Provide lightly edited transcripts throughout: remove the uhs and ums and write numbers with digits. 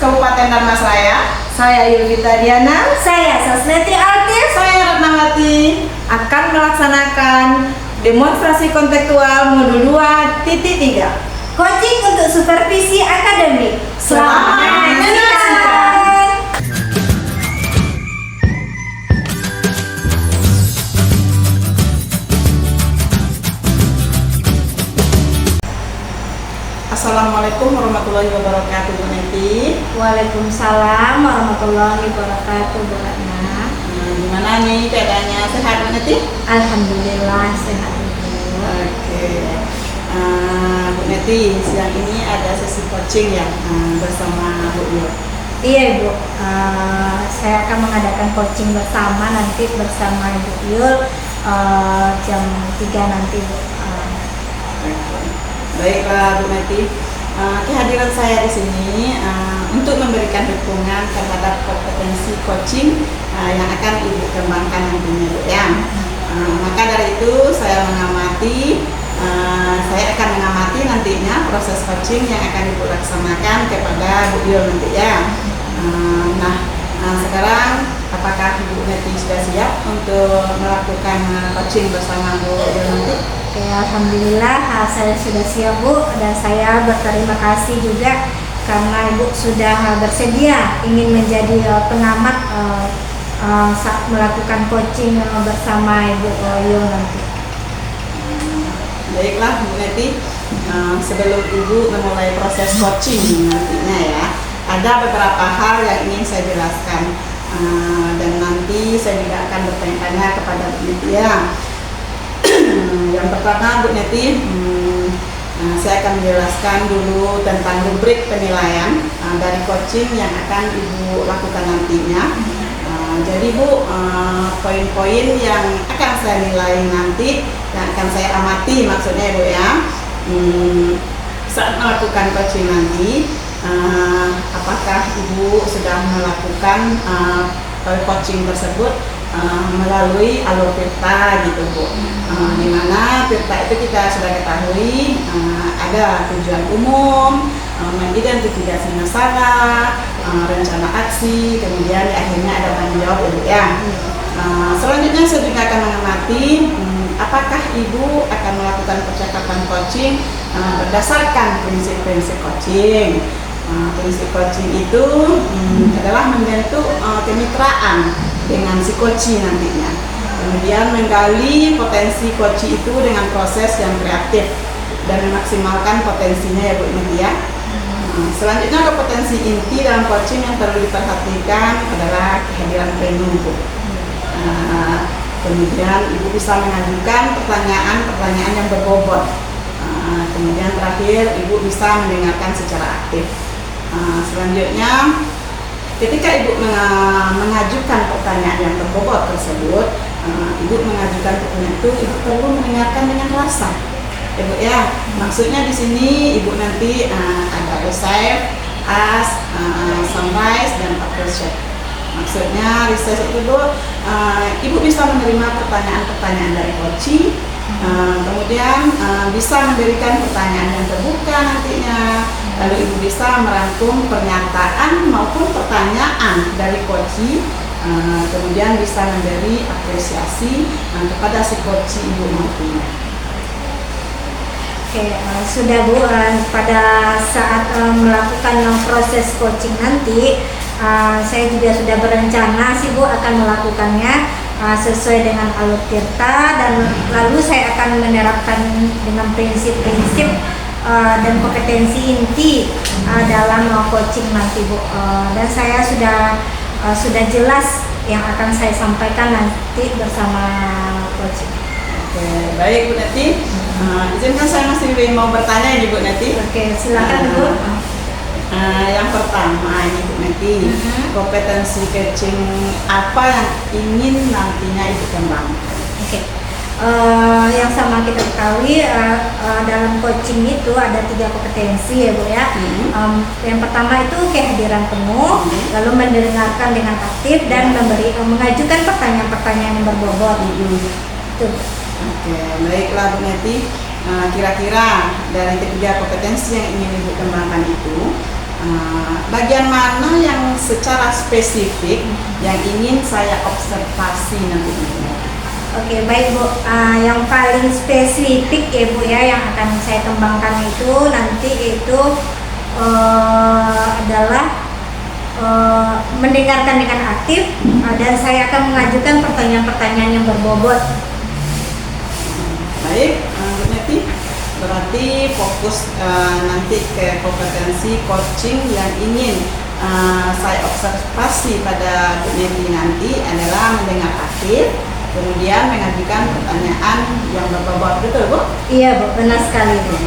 Kabupaten Dharmasraya. Saya Yulita Diana. Saya Sasneti Artis. Saya Ratnawati. Akan melaksanakan demonstrasi kontekstual modul 2.3. Coaching untuk supervisi akademik. Selamat menyaksikan. Assalamualaikum warahmatullahi wabarakatuh, Bu Neti. Waalaikumsalam warahmatullahi wabarakatuh, Bu Ratna. Gimana nih keadaannya, sehat Bu Neti? Alhamdulillah sehat. Oke. Bu Neti, siang ini ada sesi coaching ya bersama Bu Yul. Iya Ibu, saya akan mengadakan coaching bersama nanti bersama Ibu Yul jam 3 nanti Bu. Baiklah Bu Neti, kehadiran saya di sini untuk memberikan dukungan terhadap kompetensi coaching yang akan Ibu kembangkan nantinya Bu ya. Maka dari itu saya akan mengamati nantinya proses coaching yang akan Ibu laksanakan kepada Bu Yul nanti ya. Sekarang apakah Bu Neti sudah siap untuk melakukan coaching bersama Bu Yul nanti? Oke, alhamdulillah saya sudah siap Bu, dan saya berterima kasih juga karena Ibu sudah bersedia ingin menjadi pengamat saat melakukan coaching bersama Ibu Yul nanti. Baiklah Bu Neti, sebelum Ibu memulai proses coaching nantinya ya, ada beberapa hal yang ingin saya jelaskan dan nanti saya juga akan bertanya-tanya kepada Bu Neti ya. Yang pertama Bu Neti, saya akan menjelaskan dulu tentang rubrik penilaian dari coaching yang akan Ibu lakukan nantinya. Jadi Bu, poin-poin yang akan saya nilai nanti, yang akan saya amati maksudnya Bu ya, saat melakukan coaching nanti, apakah Ibu sudah melakukan coaching tersebut melalui alur Tirta gitu Bu, dimana Tirta itu kita sudah ketahui ada tujuan umum, mengidentifikasi masalah, rencana aksi, kemudian akhirnya ada tanggung jawab ya. Selanjutnya saya juga akan mengamati apakah Ibu akan melakukan percakapan coaching berdasarkan prinsip-prinsip coaching. Prinsip coaching itu adalah membentuk kemitraan dengan si coach nantinya, kemudian menggali potensi coach itu dengan proses yang kreatif dan memaksimalkan potensinya ya Bu Neti ya. Selanjutnya kompetensi inti dalam coaching yang perlu diperhatikan adalah kehadiran venue Bu. Kemudian Ibu bisa mengajukan pertanyaan-pertanyaan yang berbobot. Kemudian terakhir Ibu bisa mendengarkan secara aktif. Selanjutnya ketika Ibu mengajukan pertanyaan yang berbobot tersebut, Ibu mengajukan pertanyaan itu Ibu perlu mendengarkan dengan rasa, Ibu ya. Maksudnya di sini Ibu nanti ada receive, ask, summarize, dan appreciate. Maksudnya receive itu Bu, Ibu bisa menerima pertanyaan-pertanyaan dari coach, kemudian bisa memberikan pertanyaan yang terbuka nantinya. Lalu Ibu bisa merangkum pernyataan maupun pertanyaan dari coach, kemudian bisa memberi apresiasi kepada si coach Ibu nantinya. Oke, sudah Bu, pada saat melakukan proses coaching nanti, saya juga sudah berencana sih Bu akan melakukannya sesuai dengan alur Tirta, dan lalu saya akan menerapkan dengan prinsip-prinsip dan kompetensi inti dalam coaching nanti Bu, dan saya sudah jelas yang akan saya sampaikan nanti bersama coaching. Oke, baik Bu Neti. Izinkan saya masih mau bertanya ini Bu Neti. Oke, silakan Bu. Yang pertama ini Bu Neti, kompetensi coaching apa yang ingin nantinya Ibu kembangkan? Oke. Yang sama kita ketahui dalam coaching itu ada 3 kompetensi ya Bu ya. Yang pertama itu kehadiran penuh, lalu mendengarkan dengan aktif, dan mengajukan pertanyaan-pertanyaan yang berbobot. Itu. Oke, baiklah Bu Neti. Kira-kira dari ketiga kompetensi yang ingin Ibu kembangkan itu, bagian mana yang secara spesifik yang ingin saya observasi nantinya? Oke, baik Bu. Yang paling spesifik ya Bu ya, yang akan saya kembangkan itu nanti itu adalah mendengarkan dengan aktif, dan saya akan mengajukan pertanyaan-pertanyaan yang berbobot. Baik, Bu Neti, berarti fokus nanti ke kompetensi coaching yang ingin saya observasi pada Bu Neti nanti adalah mendengar aktif, kemudian mengajukan pertanyaan yang berbobot, betul Bu? Iya Bu, benar sekali Bu.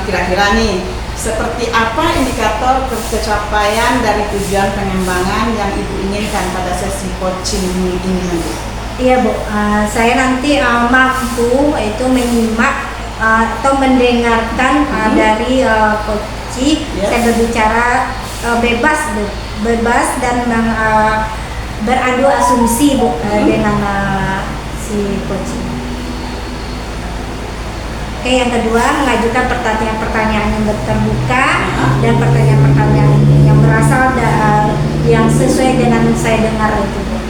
Kira-kira nih, seperti apa indikator pencapaian dari tujuan pengembangan yang Ibu inginkan pada sesi coaching ini nanti? Iya Bu, saya nanti mampu itu menyimak atau mendengarkan dari coach. Saya berbicara bebas dan beradu asumsi Bu dengan si coach. Oke, yang kedua mengajukan pertanyaan-pertanyaan yang terbuka dan pertanyaan-pertanyaan yang berasal yang sesuai dengan yang saya dengar itu Bu.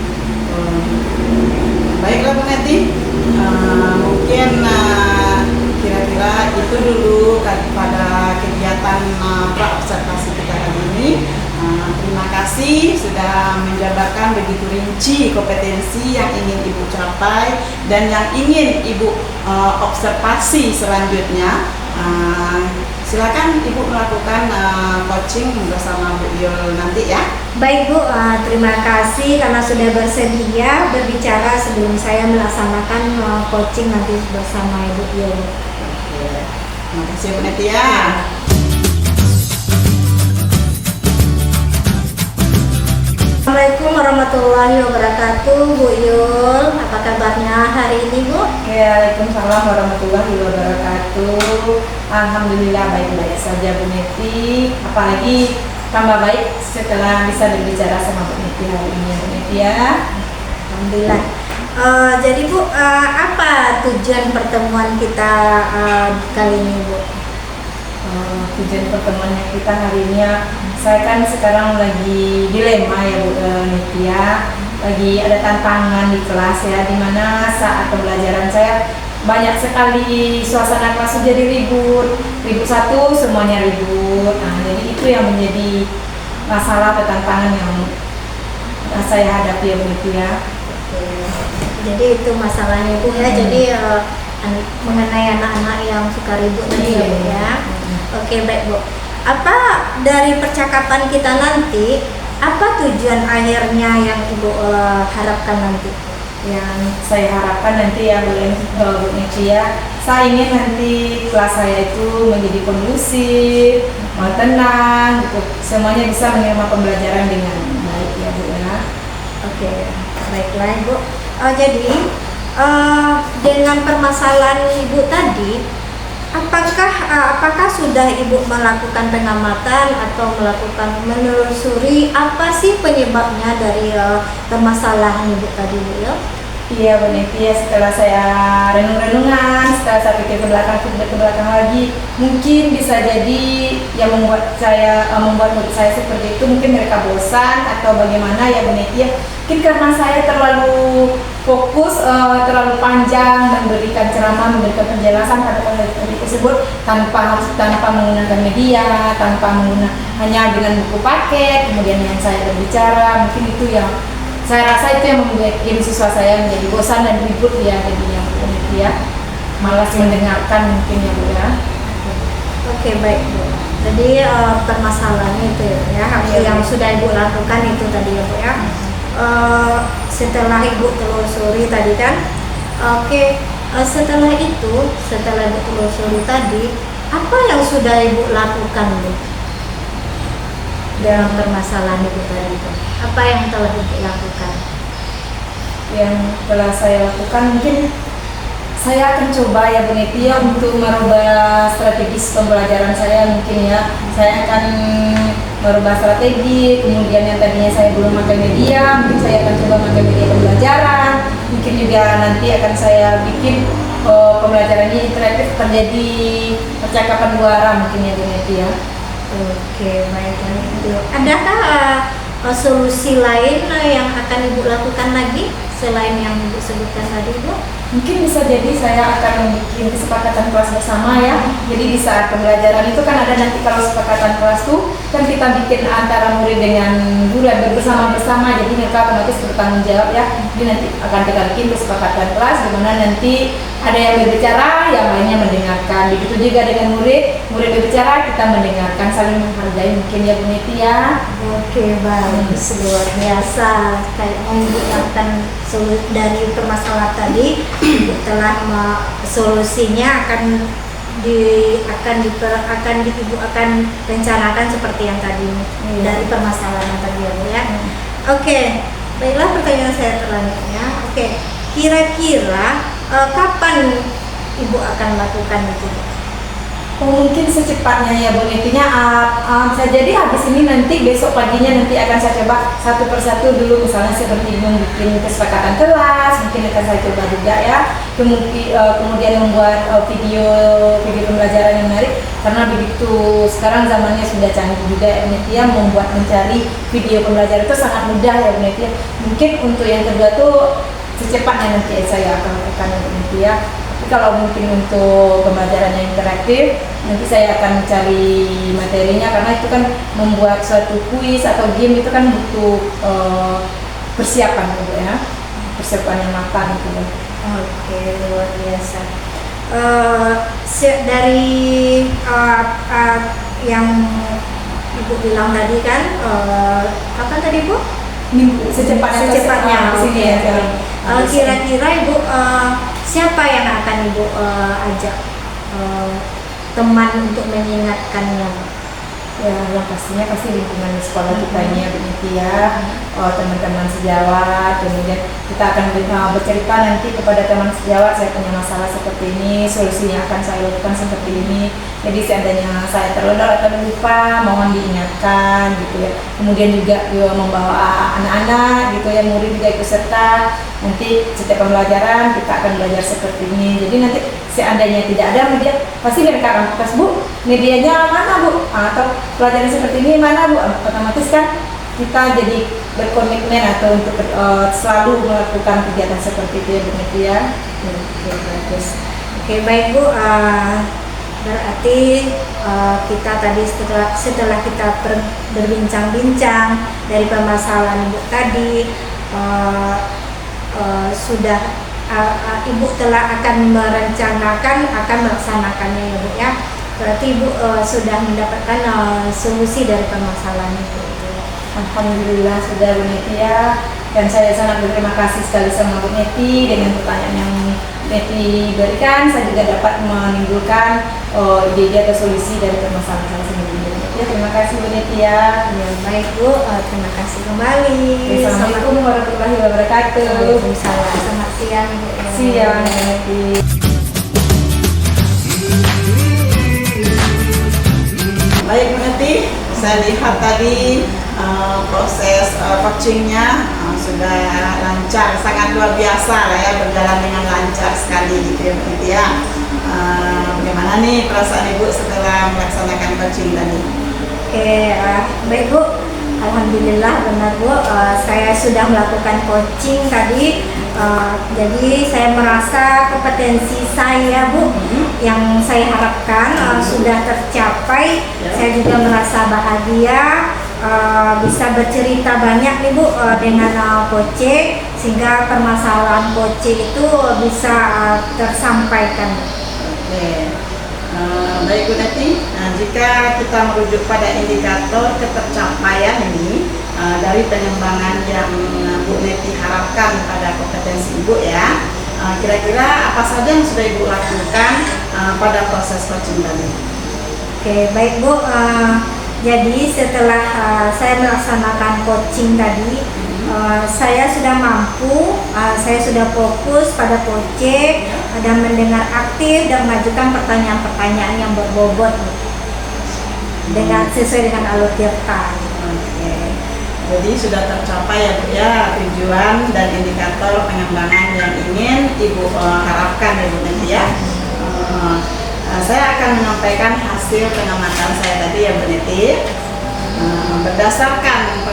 Baiklah Bu Neti, mungkin kira-kira itu dulu pada kegiatan observasi kita hari ini. Terima kasih sudah menjabarkan begitu rinci kompetensi yang ingin Ibu capai dan yang ingin Ibu observasi selanjutnya. Silakan Ibu melakukan coaching bersama Bu Yul nanti ya. Baik Bu, terima kasih karena sudah bersedia berbicara sebelum saya melaksanakan coaching nanti bersama Ibu Yul. Terima kasih Bu Neti ya. Assalamualaikum warahmatullahi wabarakatuh, Bu Yul. Apa kabarnya hari ini Bu? Waalaikumsalam warahmatullahi wabarakatuh. Alhamdulillah baik-baik saja Bu Neti. Apalagi tambah baik setelah bisa berbicara sama Bu Neti hari ini ya Bu Neti ya. Alhamdulillah. Jadi Bu, apa tujuan pertemuan kita kali ini Bu? Tujuan pertemuannya kita hari ini ya, saya kan sekarang lagi dilema ya Bu Neti ya, lagi ada tantangan di kelas ya, dimana saat pembelajaran saya banyak sekali suasana kelas jadi ribut satu semuanya ribut. Nah, jadi itu yang menjadi masalah atau tantangan yang saya hadapi ya Bu Neti ya. Jadi itu masalahnya Bu ya. Jadi mengenai anak-anak yang suka ribut tadi ya Bu ya. Oke, baik Bu. Apa dari percakapan kita nanti, apa tujuan akhirnya yang Ibu harapkan nanti? Yang saya harapkan nanti ya Bu Neti ya, saya ingin nanti kelas saya itu menjadi kondusif, tenang, gitu. Semuanya bisa menerima pembelajaran dengan baik ya Bu ya. Oke, baiklah Ibu. Jadi dengan permasalahan Ibu tadi, apakah sudah Ibu melakukan pengamatan atau melakukan menelusuri apa sih penyebabnya dari permasalahan Ibu tadi Bu ya? Iya Bu Neti ya, setelah saya renung-renungan, setelah saya pikir ke belakang lagi, mungkin bisa jadi yang membuat murid saya seperti itu, mungkin mereka bosan atau bagaimana ya Bu Neti ya. Mungkin karena saya terlalu fokus, terlalu panjang memberikan ceramah, memberikan penjelasan pada materi tersebut tanpa menggunakan media, hanya dengan buku paket, kemudian yang saya berbicara, mungkin itu yang saya rasa itu yang membuat siswa saya menjadi bosan dan ribut ya, jadi yang ya malas mendengarkan mungkin ya Bu ya. Oke, baik Bu. Jadi permasalahannya itu ya, yang sudah Ibu lakukan itu tadi ya Bu ya. Setelah Ibu telusuri tadi kan, setelah Ibu telusuri tadi, apa yang sudah Ibu lakukan Bu dalam permasalahan Ibu tadi itu? Apa yang telah Ibu lakukan? Yang telah saya lakukan, mungkin saya akan coba ya Bu Neti ya untuk merubah strategis pembelajaran saya. Mungkin ya saya akan merubah strategi, kemudian yang tadinya saya belum pakai media, mungkin saya akan coba pakai media pembelajaran. Mungkin juga nanti akan saya bikin pembelajaran ini interaktif, terjadi percakapan dua arah mungkin ya Bu Neti ya. Oke, baiklah itu. Adakah solusi lain yang akan Ibu lakukan lagi selain yang Ibu sebutkan tadi, Bu? Mungkin bisa jadi saya akan membuat kesepakatan kelas bersama ya. Jadi di saat pembelajaran itu kan ada nanti kalau kesepakatan kelas tuh kan kita bikin antara murid dengan guru yang bersama-bersama. Jadi mereka otomatis bertanggung jawab ya. Jadi nanti akan kita bikin kesepakatan kelas di mana nanti ada yang berbicara, yang lainnya mendengarkan. Begitu juga dengan murid berbicara, kita mendengarkan, saling menghargai mungkin ya Bu Neti ya. Oke, baik, luar biasa. Kayak mengucapkan dari permasalahan tadi, Ibu telah solusinya Ibu akan rencanakan seperti yang tadi dari permasalahan tadi ya Bu ya. Oke, baiklah pertanyaan saya selanjutnya. Oke, kira-kira kapan Ibu akan lakukan itu? Oh, mungkin secepatnya ya Bu Netinya. Bisa jadi habis ini nanti besok paginya nanti akan saya coba satu persatu dulu, misalnya seperti membuat kesepakatan kelas, mungkin akan saya coba juga ya. Kemudian membuat video pembelajaran yang menarik, karena begitu sekarang zamannya sudah canggih juga ya Bu Neti ya, mencari video pembelajaran itu sangat mudah ya Bu Neti ya. Mungkin untuk yang kedua tuh secepatnya nanti saya akan Bu Neti ya. Tapi kalau mungkin untuk pembelajaran yang interaktif, nanti saya akan cari materinya, karena itu kan membuat suatu kuis atau game itu kan butuh persiapan gitu ya, persiapan yang matang gitu. Oke, luar biasa. Dari yang Ibu bilang tadi kan, apa tadi Bu? Secepatnya Oke, ya. kira-kira Ibu siapa yang akan Ibu ajak teman untuk mengingatkannya? Ya, yang pastinya pasti lingkungan sekolah kita ini ya Bu Neti ya, teman-teman sejawat. Kemudian kita akan bercerita nanti kepada teman sejawat, saya punya masalah seperti ini, solusinya akan saya lakukan seperti ini. Jadi seandainya saya terlodor atau lupa, mohon diingatkan gitu ya. Kemudian juga membawa anak-anak gitu ya, murid juga ikut serta. Nanti setiap pembelajaran kita akan belajar seperti ini. Jadi nanti seandainya tidak ada media, pasti mereka akan protes, Bu, medianya mana Bu? Atau pelajaran seperti ini mana Bu? Otomatis kan kita jadi berkomitmen atau untuk selalu melakukan kegiatan seperti itu ya Bu Neti ya. Oke, bagus. Oke, baik Bu. Berarti kita tadi setelah kita berbincang-bincang dari permasalahan Ibu tadi, sudah Ibu telah akan merencanakan, akan melaksanakannya ya Bu ya. Berarti Ibu sudah mendapatkan solusi dari permasalahan itu. Alhamdulillah sudah Bu Neti ya. Dan saya sangat berterima kasih sekali sama Bu Neti dengan pertanyaan yang Neti berikan. Saya juga dapat menimbulkan ide atau solusi dari permasalahan saya sendiri. Ya, terima kasih Bu Neti ya. Ya, baik Bu, terima kasih kembali. Assalamualaikum warahmatullahi wabarakatuh. Waalaikumsalam. Selamat siang Bu. Siang Bu Neti. Baik Bu Neti, saya lihat tadi proses coachingnya sudah lancar, sangat luar biasa lah ya, berjalan dengan lancar sekali gitu ya Bu Neti ya. Bagaimana nih perasaan Ibu setelah melaksanakan coaching tadi? Oke, baik Bu. Alhamdulillah benar Bu. Saya sudah melakukan coaching tadi. Jadi saya merasa kompetensi saya Bu yang saya harapkan sudah tercapai. Saya juga merasa bahagia, bisa bercerita banyak nih Bu dengan coaching, sehingga permasalahan coaching itu bisa tersampaikan. Oke. Baik Bu Neti, jika kita merujuk pada indikator ketercapaian ini dari pengembangan yang Bu Neti harapkan pada kompetensi Ibu ya, kira-kira apa saja yang sudah Ibu lakukan pada proses coaching tadi? Oke, baik Bu. Jadi setelah saya melaksanakan coaching tadi, saya sudah mampu, saya sudah fokus pada coaching dan mendengar aktif dan mengajukan pertanyaan-pertanyaan yang berbobot dengan sesuai dengan alur tirta. Oke. Jadi sudah tercapai ya Bu ya tujuan dan indikator pengembangan yang ingin Ibu harapkan ya Bu Neti ya. saya akan menyampaikan hasil pengamatan saya tadi ya Bu Neti. Berdasarkan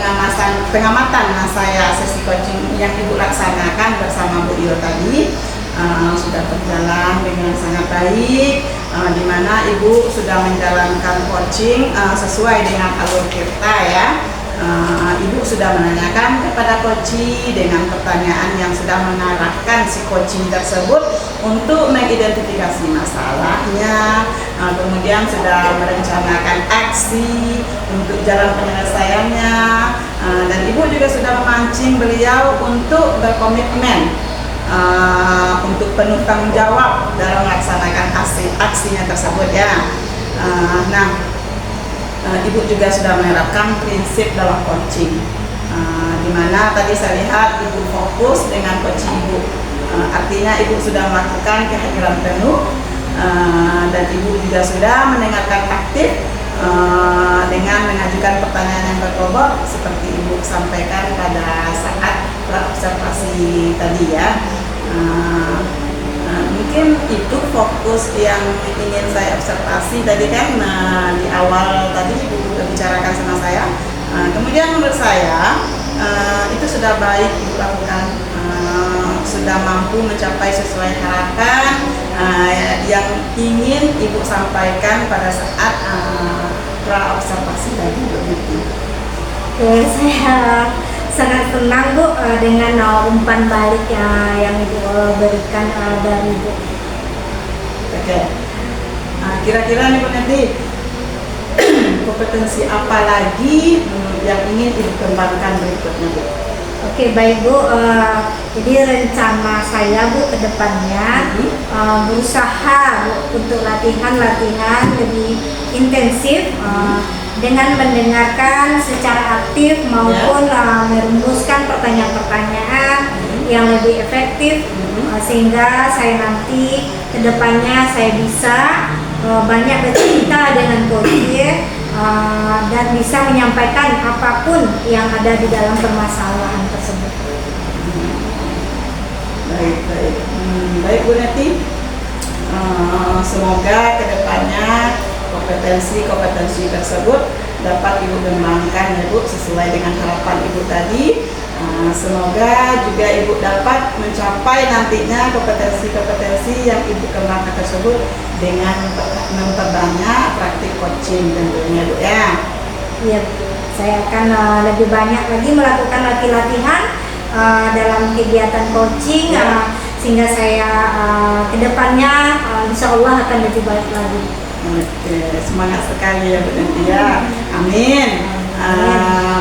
pengamatan saya sesi coaching yang Ibu laksanakan bersama Bu Iyo tadi, sudah berjalan dengan sangat baik, di mana Ibu sudah menjalankan coaching sesuai dengan alur kita ya. Ibu sudah menanyakan kepada coaching dengan pertanyaan yang sudah mengarahkan si coaching tersebut untuk mengidentifikasi masalahnya, kemudian sudah merencanakan aksi untuk jalan penyelesaiannya, dan Ibu juga sudah memancing beliau untuk berkomitmen untuk penuh tanggung jawab dalam melaksanakan aksinya tersebut ya. Ibu juga sudah menerapkan prinsip dalam coaching, di mana tadi saya lihat Ibu fokus dengan coaching Ibu, artinya Ibu sudah melakukan kehadiran penuh, dan Ibu juga sudah mendengarkan aktif dengan mengajukan pertanyaan yang berbobot seperti Ibu sampaikan pada saat observasi tadi ya. Mungkin itu fokus yang ingin saya observasi tadi kan, di awal tadi Ibu sudah bicarakan sama saya. Kemudian menurut saya itu sudah baik Ibu lakukan, sudah mampu mencapai sesuai harapan yang ingin Ibu sampaikan pada saat pra-observasi tadi Bu Neti. Oke, saya sangat senang Bu dengan umpan balik yang Ibu berikan dari Ibu. Oke. Kira-kira nih Bu Neti, kompetensi apa lagi yang ingin Ibu kembangkan berikutnya Bu? Oke, baik Bu. Jadi rencana saya Bu ke depannya berusaha Bu, untuk latihan lebih intensif, dengan mendengarkan secara aktif maupun merumuskan pertanyaan-pertanyaan yang lebih efektif, sehingga saya nanti kedepannya saya bisa banyak bercerita dengan coaching dan bisa menyampaikan apapun yang ada di dalam permasalahan tersebut. Baik Bu Neti, semoga kedepannya kompetensi tersebut dapat Ibu kembangkan ya Bu, sesuai dengan harapan Ibu tadi. Semoga juga Ibu dapat mencapai nantinya kompetensi yang Ibu kembangkan tersebut dengan memperbanyak praktik coaching tentunya Bu ya. Iya, saya akan lebih banyak lagi melakukan latihan dalam kegiatan coaching, sehingga saya kedepannya insya Allah akan lebih baik lagi. Oke, semangat sekali ya Bu Neti ya. Amin.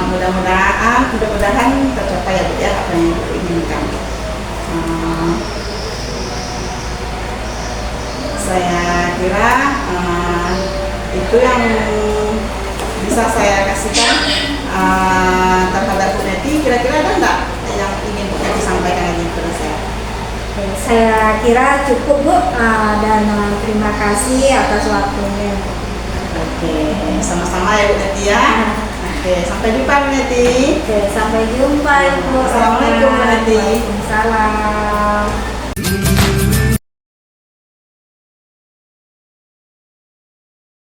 Mudah-mudahan tercapai ya Bu ya apa yang Ibu inginkan. Saya kira itu yang bisa saya kasihkan terhadap Bu Neti. Kira-kira ada nggak yang ingin Bu Neti sampaikan lagi kepada saya? Saya kira cukup Bu, dan terima kasih atas waktunya. Oke, sama-sama ya Bu Neti ya. Oke, sampai jumpa Bu Neti. Oke, sampai jumpa Ibu. Assalamualaikum Bu Neti. Waalaikumsalam.